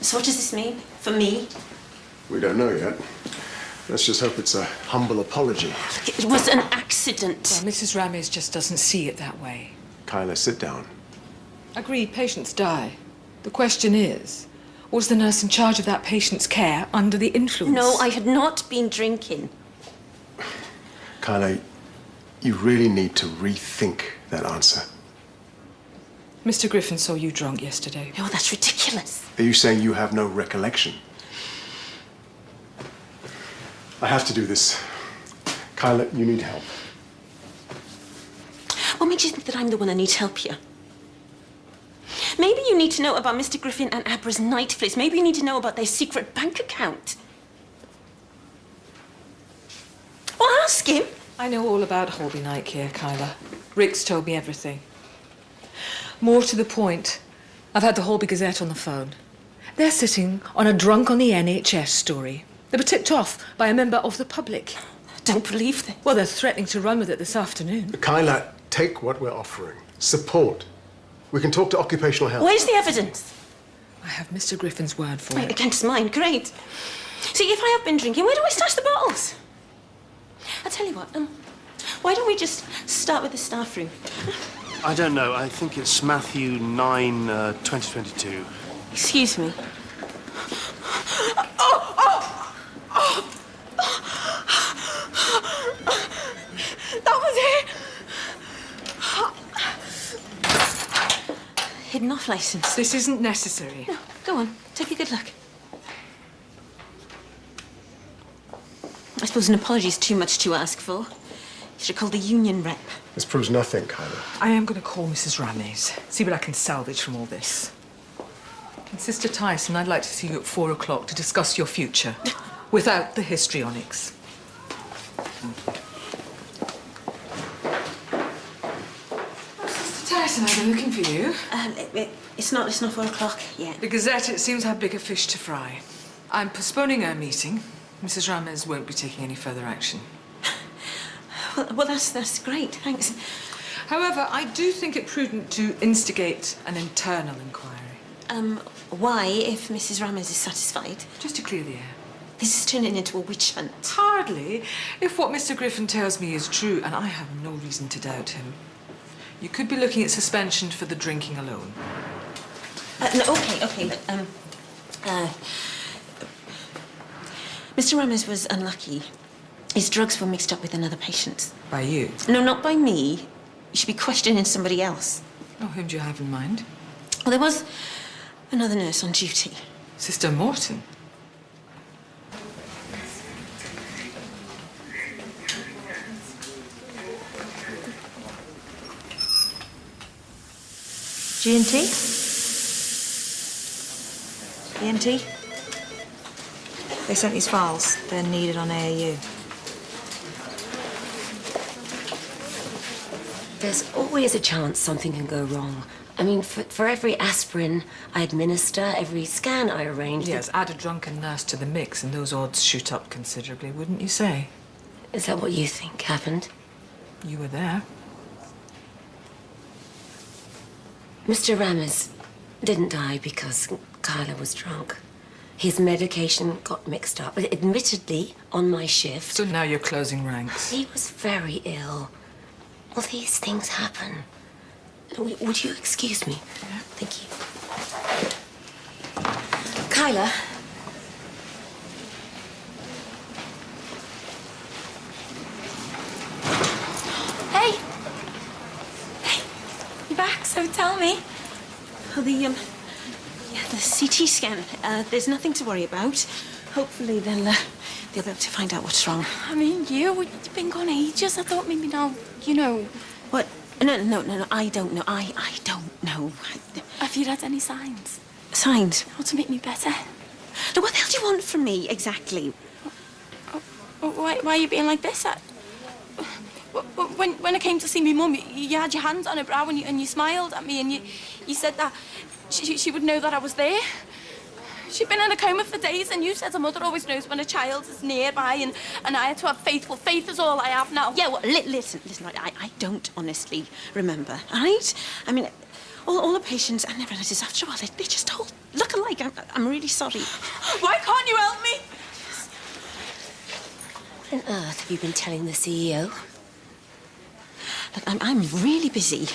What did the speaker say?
So what does this mean for me? We don't know yet. Let's just hope it's a humble apology. It was an accident. Well, Mrs. Rames just doesn't see it that way. Kyla, sit down. Agreed, patients die. The question is, was the nurse in charge of that patient's care under the influence? No, I had not been drinking. Kyla, you really need to rethink that answer. Mr. Griffin saw you drunk yesterday. No, that's ridiculous. Are you saying you have no recollection? I have to do this. Kyla, you need help. What makes you think that I'm the one that needs help here? Maybe you need to know about Mr. Griffin and Abra's night flits. Maybe you need to know about their secret bank account. Well, ask him. I know all about Holby Night here, Kyla. Rick's told me everything. More to the point, I've had the Holby Gazette on the phone. They're sitting on a drunk on the NHS story. They were tipped off by a member of the public. I don't believe this. Well, they're threatening to run with it this afternoon. Kyla, take what we're offering. Support. We can talk to occupational health. Where's the evidence? I have Mr. Griffin's word for Right, it. against mine, great. See, if I have been drinking, where do I stash the bottles? I'll tell you what, why don't we just start with the staff room? I don't know. I think it's Matthew 9, 2022. Excuse me. That was it. Hidden off license. This isn't necessary. No, go on, take a good look. I suppose an apology is too much to ask for. You should call the union rep. This proves nothing, Kyla. I am going to call Mrs. Rames, see what I can salvage from all this. And Sister Tyson, I'd like to see you at 4 o'clock to discuss your future, without the histrionics. Sister Tyson, I've been looking for you. It's not 4 o'clock yet. The Gazette, it seems, have bigger fish to fry. I'm postponing our meeting. Mrs. Rames won't be taking any further action. Well, that's great, thanks. However, I do think it prudent to instigate an internal inquiry. Why, if Mrs. Rames is satisfied? Just to clear the air. This is turning into a witch hunt. Hardly, if what Mr. Griffin tells me is true, and I have no reason to doubt him. You could be looking at suspension for the drinking alone. No, okay, but, Mr. Rames was unlucky. His drugs were mixed up with another patient's. By you? No, not by me. You should be questioning somebody else. Oh, whom do you have in mind? Well, there was another nurse on duty. Sister Morton. G&T? E&T? They sent these files. They're needed on AAU. There's always a chance something can go wrong. I mean, for every aspirin I administer, every scan I arrange... Yes, add a drunken nurse to the mix and those odds shoot up considerably, wouldn't you say? Is that what you think happened? You were there. Mr. Rames didn't die because Kyla was drunk. His medication got mixed up, admittedly, on my shift. So now you're closing ranks. He was very ill. Well, these things happen. Would you excuse me? Yeah. Thank you. Kyla. Hey! Hey, you're back, so tell me. Oh, the CT scan. There's nothing to worry about. Hopefully they'll be able to find out what's wrong. I mean, you've been gone ages. I thought maybe now, you know. What? No, I don't know. I don't know. Have you had any signs? Signs? Or to make me better? Now, what the hell do you want from me, exactly? Why are you being like this? When I came to see me mum, you had your hands on her brow and you smiled at me and you said that she would know that I was there. She'd been in a coma for days, and you said a mother always knows when a child is nearby, and I had to have faithful. Faith is all I have now. Yeah, well, listen, right, I don't honestly remember, all right? I mean, All the patients and their relatives, after all, they just all look alike. I'm really sorry. Why can't you help me? What on earth have you been telling the CEO? Look, I'm really busy.